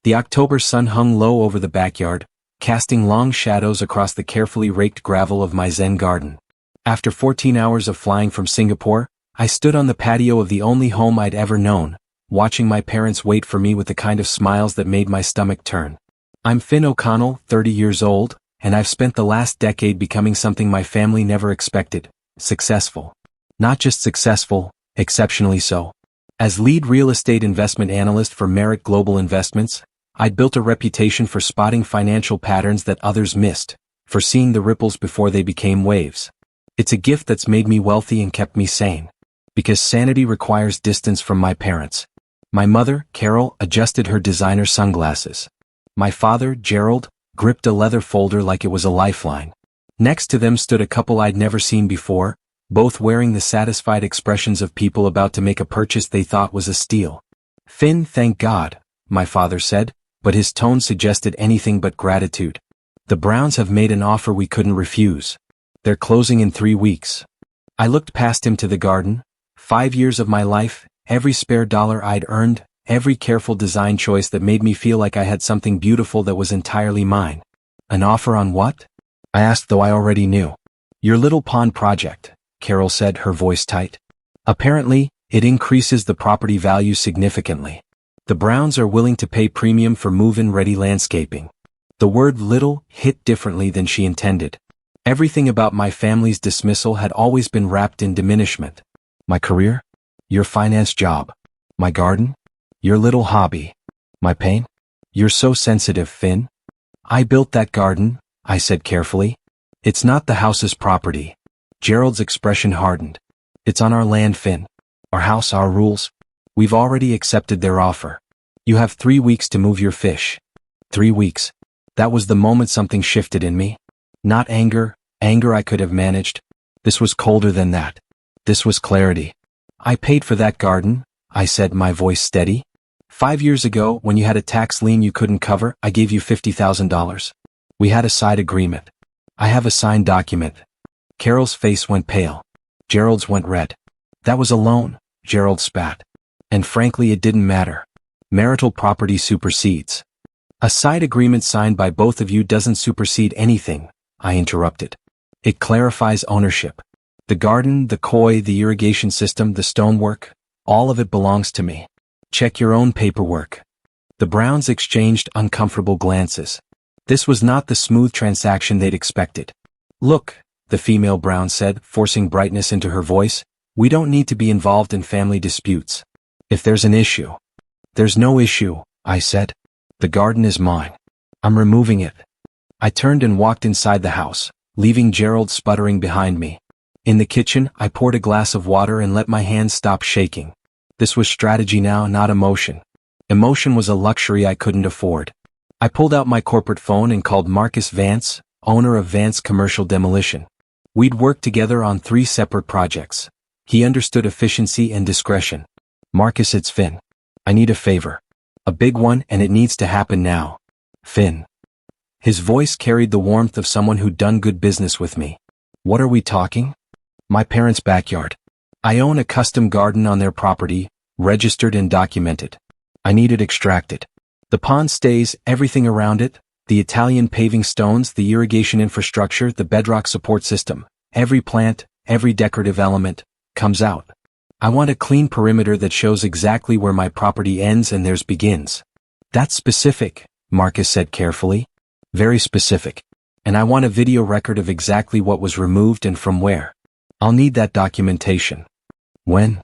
The October sun hung low over the backyard, casting long shadows across the carefully raked gravel of my Zen garden. After 14 hours of flying from Singapore, I stood on the patio of the only home I'd ever known, watching my parents wait for me with the kind of smiles that made my stomach turn. I'm Finn O'Connell, 30 years old, and I've spent the last decade becoming something my family never expected: successful. Not just successful, exceptionally so. As lead real estate investment analyst for Merit Global Investments, I'd built a reputation for spotting financial patterns that others missed, for seeing the ripples before they became waves. It's a gift that's made me wealthy and kept me sane. Because sanity requires distance from my parents. My mother, Carol, adjusted her designer sunglasses. My father, Gerald, gripped a leather folder like it was a lifeline. Next to them stood a couple I'd never seen before, both wearing the satisfied expressions of people about to make a purchase they thought was a steal. "Finn, thank God," my father said, but his tone suggested anything but gratitude. "The Browns have made an offer we couldn't refuse. They're closing in 3 weeks." I looked past him to the garden. 5 years of my life, every spare dollar I'd earned, every careful design choice that made me feel like I had something beautiful that was entirely mine. "An offer on what?" I asked, though I already knew. "Your little pond project," Carol said, her voice tight. "Apparently, it increases the property value significantly. The Browns are willing to pay premium for move-in-ready landscaping." The word little hit differently than she intended. Everything about my family's dismissal had always been wrapped in diminishment. My career? Your finance job. My garden? Your little hobby. My pain? "You're so sensitive, Finn." "I built that garden," I said carefully. "It's not the house's property." Gerald's expression hardened. "It's on our land, Finn. Our house, our rules. We've already accepted their offer. You have 3 weeks to move your fish." 3 weeks. That was the moment something shifted in me. Not anger I could have managed. This was colder than that. This was clarity. "I paid for that garden," I said, my voice steady. 5 years ago, when you had a tax lien you couldn't cover, I gave you $50,000. We had a side agreement. I have a signed document." Carol's face went pale. Gerald's went red. "That was a loan," Gerald spat. "And frankly, it didn't matter. Marital property supersedes." "A side agreement signed by both of you doesn't supersede anything," I interrupted. "It clarifies ownership. The garden, the koi, the irrigation system, the stonework, all of it belongs to me. Check your own paperwork." The Browns exchanged uncomfortable glances. This was not the smooth transaction they'd expected. "Look," the female Brown said, forcing brightness into her voice, "we don't need to be involved in family disputes. If there's an issue." "There's no issue," I said. "The garden is mine. I'm removing it." I turned and walked inside the house, leaving Gerald sputtering behind me. In the kitchen, I poured a glass of water and let my hands stop shaking. This was strategy now, not emotion. Emotion was a luxury I couldn't afford. I pulled out my corporate phone and called Marcus Vance, owner of Vance Commercial Demolition. We'd worked together on 3 separate projects. He understood efficiency and discretion. "Marcus, it's Finn. I need a favor. A big one, and it needs to happen now. Finn." His voice carried the warmth of someone who'd done good business with me. "What are we talking?" "My parents' backyard. I own a custom garden on their property, registered and documented. I need it extracted. The pond stays, everything around it, the Italian paving stones, the irrigation infrastructure, the bedrock support system, every plant, every decorative element, comes out. I want a clean perimeter that shows exactly where my property ends and theirs begins." "That's specific," Marcus said carefully. "Very specific. And I want a video record of exactly what was removed and from where. I'll need that documentation." "When?"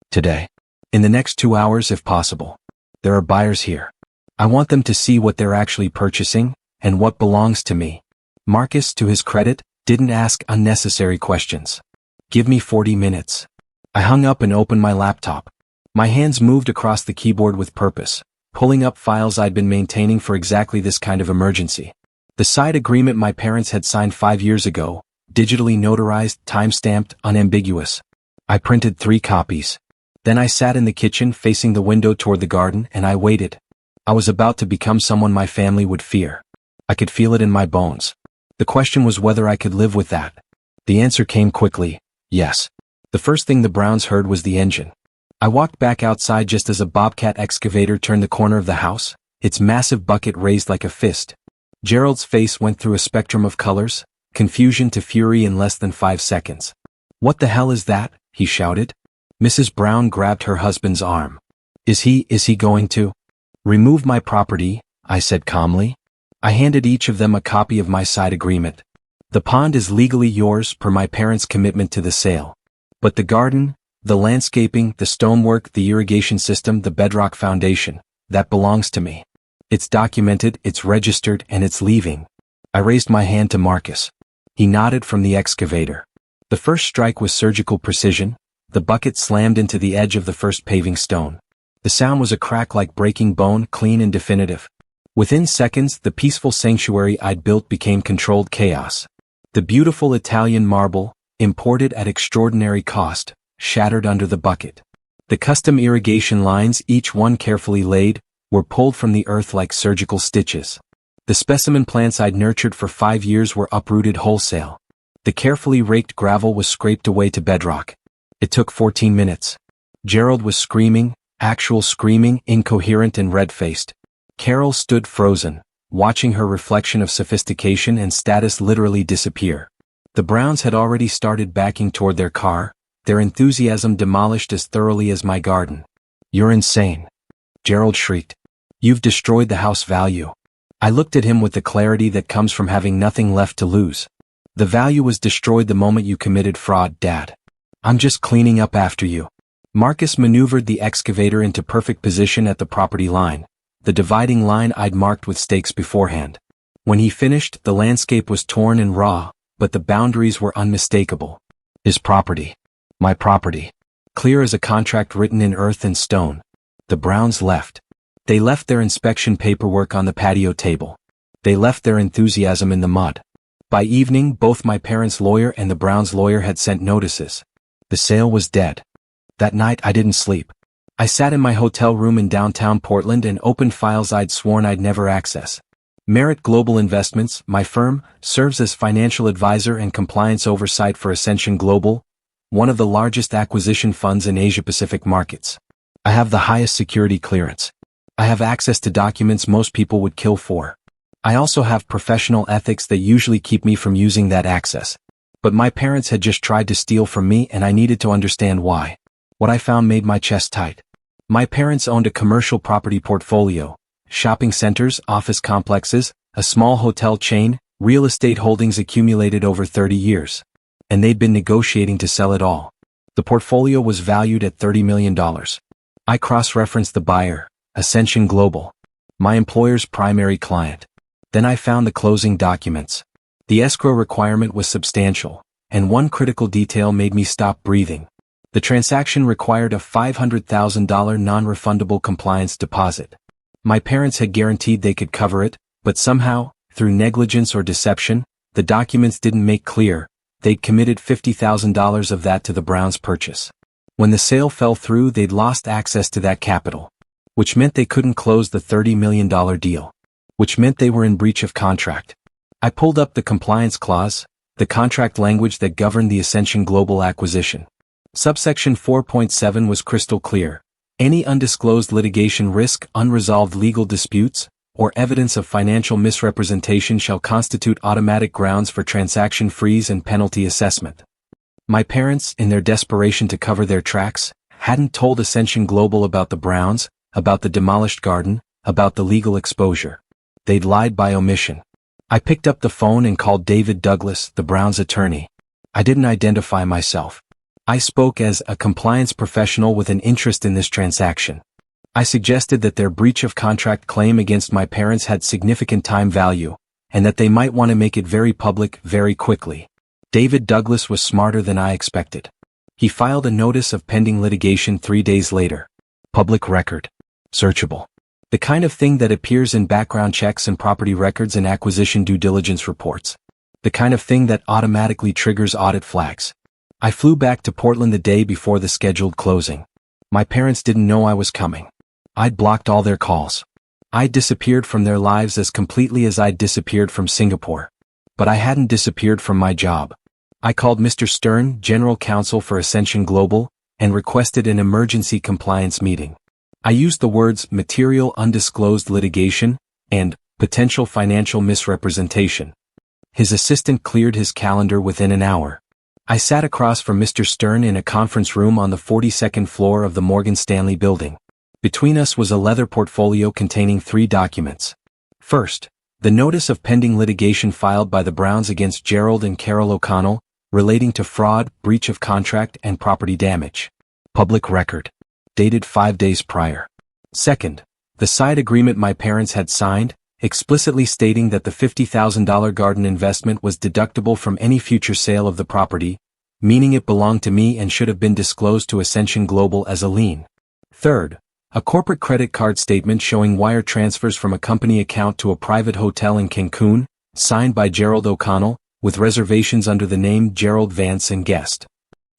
"Today. In the next 2 hours if possible. There are buyers here. I want them to see what they're actually purchasing, and what belongs to me." Marcus, to his credit, didn't ask unnecessary questions. "Give me 40 minutes. I hung up and opened my laptop. My hands moved across the keyboard with purpose, pulling up files I'd been maintaining for exactly this kind of emergency. The side agreement my parents had signed 5 years ago, digitally notarized, time-stamped, unambiguous. I printed 3 copies. Then I sat in the kitchen facing the window toward the garden and I waited. I was about to become someone my family would fear. I could feel it in my bones. The question was whether I could live with that. The answer came quickly, yes. The first thing the Browns heard was the engine. I walked back outside just as a Bobcat excavator turned the corner of the house, its massive bucket raised like a fist. Gerald's face went through a spectrum of colors, confusion to fury in less than 5 seconds. "What the hell is that?" he shouted. Mrs. Brown grabbed her husband's arm. Is he going to remove my property?" I said calmly. I handed each of them a copy of my side agreement. "The pond is legally yours per my parents' commitment to the sale. But the garden, the landscaping, the stonework, the irrigation system, the bedrock foundation, that belongs to me. It's documented, it's registered, and it's leaving." I raised my hand to Marcus. He nodded from the excavator. The first strike was surgical precision. The bucket slammed into the edge of the first paving stone. The sound was a crack like breaking bone, clean and definitive. Within seconds, the peaceful sanctuary I'd built became controlled chaos. The beautiful Italian marble, imported at extraordinary cost, shattered under the bucket. The custom irrigation lines, each one carefully laid, were pulled from the earth like surgical stitches. The specimen plants I'd nurtured for 5 years were uprooted wholesale. The carefully raked gravel was scraped away to bedrock. It took 14 minutes. Gerald was screaming, actual screaming, incoherent and red-faced. Carol stood frozen, watching her reflection of sophistication and status literally disappear. The Browns had already started backing toward their car, their enthusiasm demolished as thoroughly as my garden. "You're insane," Gerald shrieked. "You've destroyed the house value." I looked at him with the clarity that comes from having nothing left to lose. "The value was destroyed the moment you committed fraud, Dad. I'm just cleaning up after you." Marcus maneuvered the excavator into perfect position at the property line, the dividing line I'd marked with stakes beforehand. When he finished, the landscape was torn and raw, but the boundaries were unmistakable. His property. My property. Clear as a contract written in earth and stone. The Browns left. They left their inspection paperwork on the patio table. They left their enthusiasm in the mud. By evening, both my parents' lawyer and the Browns' lawyer had sent notices. The sale was dead. That night I didn't sleep. I sat in my hotel room in downtown Portland and opened files I'd sworn I'd never access. Merit Global Investments, my firm, serves as financial advisor and compliance oversight for Ascension Global, one of the largest acquisition funds in Asia-Pacific markets. I have the highest security clearance. I have access to documents most people would kill for. I also have professional ethics that usually keep me from using that access. But my parents had just tried to steal from me and I needed to understand why. What I found made my chest tight. My parents owned a commercial property portfolio, shopping centers, office complexes, a small hotel chain, real estate holdings accumulated over 30 years. And they'd been negotiating to sell it all. The portfolio was valued at $30 million. I cross-referenced the buyer, Ascension Global, my employer's primary client. Then I found the closing documents. The escrow requirement was substantial, and one critical detail made me stop breathing. The transaction required a $500,000 non-refundable compliance deposit. My parents had guaranteed they could cover it, but somehow, through negligence or deception, the documents didn't make clear, they'd committed $50,000 of that to the Browns' purchase. When the sale fell through, they'd lost access to that capital, which meant they couldn't close the $30 million deal, which meant they were in breach of contract. I pulled up the compliance clause, the contract language that governed the Ascension Global acquisition. Subsection 4.7 was crystal clear. Any undisclosed litigation risk, unresolved legal disputes, or evidence of financial misrepresentation shall constitute automatic grounds for transaction freeze and penalty assessment. My parents, in their desperation to cover their tracks, hadn't told Ascension Global about the Browns, about the demolished garden, about the legal exposure. They'd lied by omission. I picked up the phone and called David Douglas, the Browns' attorney. I didn't identify myself. I spoke as a compliance professional with an interest in this transaction. I suggested that their breach of contract claim against my parents had significant time value, and that they might want to make it very public very quickly. David Douglas was smarter than I expected. He filed a notice of pending litigation 3 days later. Public record. Searchable. The kind of thing that appears in background checks and property records and acquisition due diligence reports. The kind of thing that automatically triggers audit flags. I flew back to Portland the day before the scheduled closing. My parents didn't know I was coming. I'd blocked all their calls. I'd disappeared from their lives as completely as I'd disappeared from Singapore. But I hadn't disappeared from my job. I called Mr. Stern, General Counsel for Ascension Global, and requested an emergency compliance meeting. I used the words material undisclosed litigation and potential financial misrepresentation. His assistant cleared his calendar within an hour. I sat across from Mr. Stern in a conference room on the 42nd floor of the Morgan Stanley building. Between us was a leather portfolio containing 3 documents. First, the notice of pending litigation filed by the Browns against Gerald and Carol O'Connell, relating to fraud, breach of contract, and property damage. Public record. Dated 5 days prior. Second, the side agreement my parents had signed, explicitly stating that the $50,000 garden investment was deductible from any future sale of the property, meaning it belonged to me and should have been disclosed to Ascension Global as a lien. Third, a corporate credit card statement showing wire transfers from a company account to a private hotel in Cancun, signed by Gerald O'Connell, with reservations under the name Gerald Vance and Guest.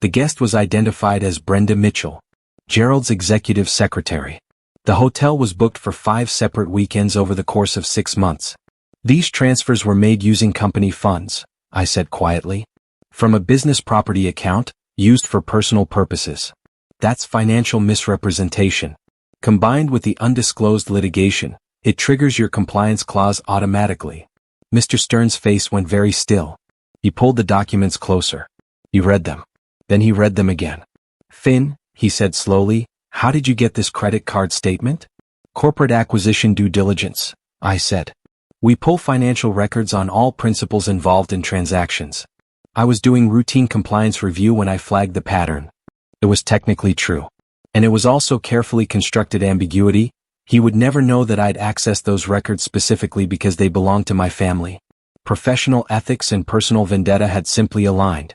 The guest was identified as Brenda Mitchell, Gerald's executive secretary. The hotel was booked for 5 separate weekends over the course of 6 months. These transfers were made using company funds, I said quietly. From a business property account, used for personal purposes. That's financial misrepresentation. Combined with the undisclosed litigation, it triggers your compliance clause automatically. Mr. Stern's face went very still. He pulled the documents closer. He read them. Then he read them again. Finn, he said slowly, how did you get this credit card statement? Corporate acquisition due diligence, I said. We pull financial records on all principals involved in transactions. I was doing routine compliance review when I flagged the pattern. It was technically true. And it was also carefully constructed ambiguity. He would never know that I'd accessed those records specifically because they belonged to my family. Professional ethics and personal vendetta had simply aligned.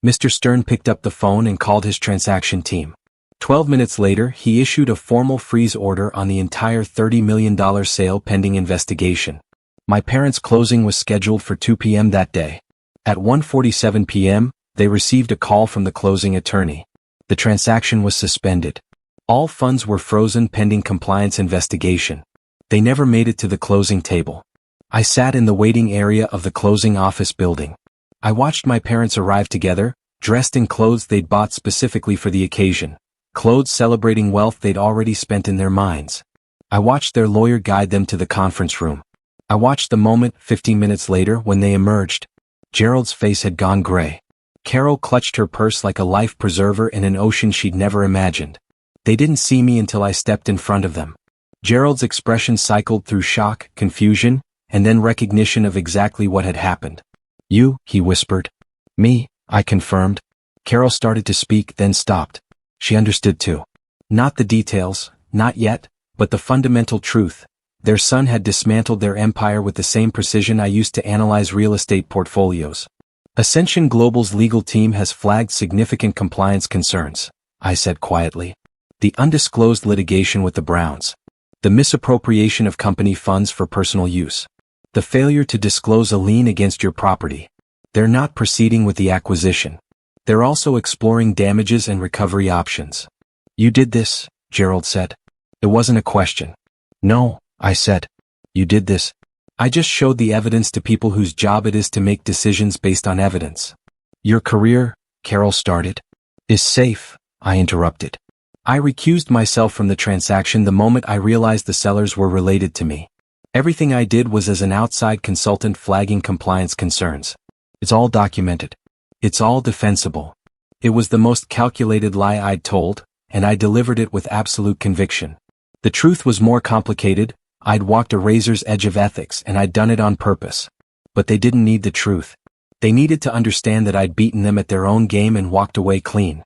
Mr. Stern picked up the phone and called his transaction team. 12 minutes later, he issued a formal freeze order on the entire $30 million sale pending investigation. My parents' closing was scheduled for 2 p.m. that day. At 1:47 p.m., they received a call from the closing attorney. The transaction was suspended. All funds were frozen pending compliance investigation. They never made it to the closing table. I sat in the waiting area of the closing office building. I watched my parents arrive together, dressed in clothes they'd bought specifically for the occasion, clothes celebrating wealth they'd already spent in their minds. I watched their lawyer guide them to the conference room. I watched the moment 15 minutes later when they emerged. Gerald's face had gone gray. Carol clutched her purse like a life preserver in an ocean she'd never imagined. They didn't see me until I stepped in front of them. Gerald's expression cycled through shock, confusion, and then recognition of exactly what had happened. You, he whispered. Me, I confirmed. Carol started to speak, then stopped. She understood too. Not the details, not yet, but the fundamental truth. Their son had dismantled their empire with the same precision I used to analyze real estate portfolios. Ascension Global's legal team has flagged significant compliance concerns, I said quietly. The undisclosed litigation with the Browns. The misappropriation of company funds for personal use. The failure to disclose a lien against your property. They're not proceeding with the acquisition. They're also exploring damages and recovery options. You did this, Gerald said. It wasn't a question. No, I said. You did this. I just showed the evidence to people whose job it is to make decisions based on evidence. Your career, Carol started, is safe, I interrupted. I recused myself from the transaction the moment I realized the sellers were related to me. Everything I did was as an outside consultant flagging compliance concerns. It's all documented. It's all defensible. It was the most calculated lie I'd told, and I delivered it with absolute conviction. The truth was more complicated. I'd walked a razor's edge of ethics and I'd done it on purpose. But they didn't need the truth. They needed to understand that I'd beaten them at their own game and walked away clean.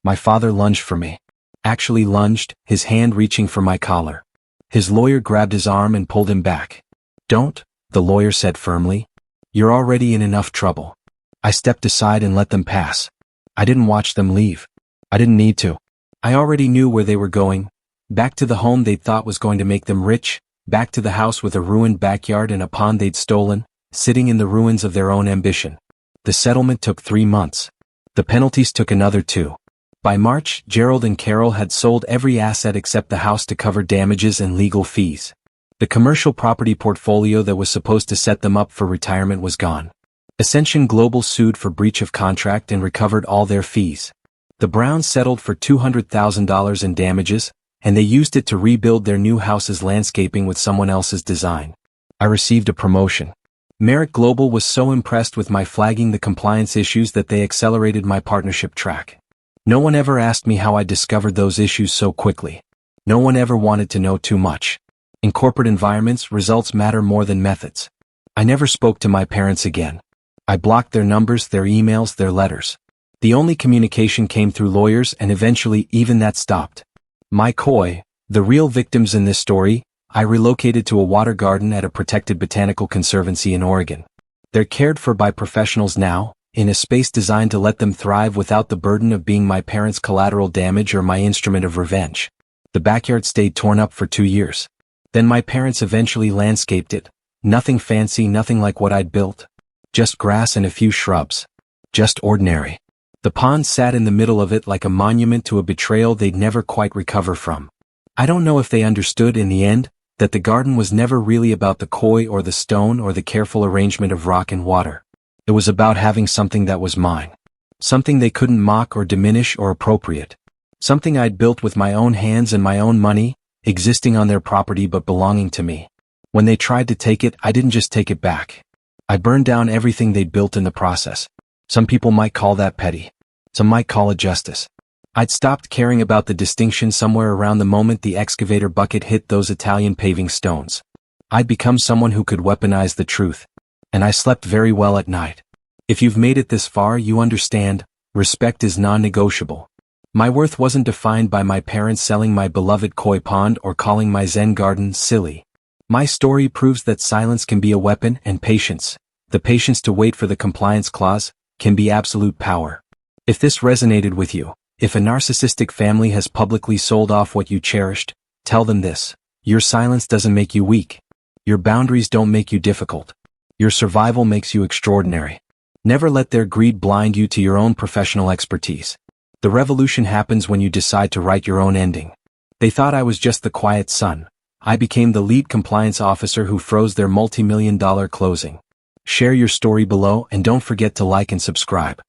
My father lunged for me. Actually lunged, his hand reaching for my collar. His lawyer grabbed his arm and pulled him back. Don't, the lawyer said firmly. You're already in enough trouble. I stepped aside and let them pass. I didn't watch them leave. I didn't need to. I already knew where they were going. Back to the home they'd thought was going to make them rich, back to the house with a ruined backyard and a pond they'd stolen, sitting in the ruins of their own ambition. The settlement took 3 months. The penalties took another 2. By March, Gerald and Carol had sold every asset except the house to cover damages and legal fees. The commercial property portfolio that was supposed to set them up for retirement was gone. Ascension Global sued for breach of contract and recovered all their fees. The Browns settled for $200,000 in damages, and they used it to rebuild their new house's landscaping with someone else's design. I received a promotion. Merit Global was so impressed with my flagging the compliance issues that they accelerated my partnership track. No one ever asked me how I discovered those issues so quickly. No one ever wanted to know too much. In corporate environments, results matter more than methods. I never spoke to my parents again. I blocked their numbers, their emails, their letters. The only communication came through lawyers, and eventually even that stopped. My koi, the real victims in this story, I relocated to a water garden at a protected botanical conservancy in Oregon. They're cared for by professionals now, in a space designed to let them thrive without the burden of being my parents' collateral damage or my instrument of revenge. The backyard stayed torn up for 2 years. Then my parents eventually landscaped it. Nothing fancy, nothing like what I'd built. Just grass and a few shrubs. Just ordinary. The pond sat in the middle of it like a monument to a betrayal they'd never quite recover from. I don't know if they understood in the end that the garden was never really about the koi or the stone or the careful arrangement of rock and water. It was about having something that was mine. Something they couldn't mock or diminish or appropriate. Something I'd built with my own hands and my own money, existing on their property but belonging to me. When they tried to take it, I didn't just take it back. I burned down everything they'd built in the process. Some people might call that petty. Some might call it justice. I'd stopped caring about the distinction somewhere around the moment the excavator bucket hit those Italian paving stones. I'd become someone who could weaponize the truth. And I slept very well at night. If you've made it this far, you understand, respect is non-negotiable. My worth wasn't defined by my parents selling my beloved koi pond or calling my Zen garden silly. My story proves that silence can be a weapon, and patience, the patience to wait for the compliance clause, can be absolute power. If this resonated with you, if a narcissistic family has publicly sold off what you cherished, tell them this: your silence doesn't make you weak. Your boundaries don't make you difficult. Your survival makes you extraordinary. Never let their greed blind you to your own professional expertise. The revolution happens when you decide to write your own ending. They thought I was just the quiet son. I became the lead compliance officer who froze their multi-million-dollar closing. Share your story below and don't forget to like and subscribe.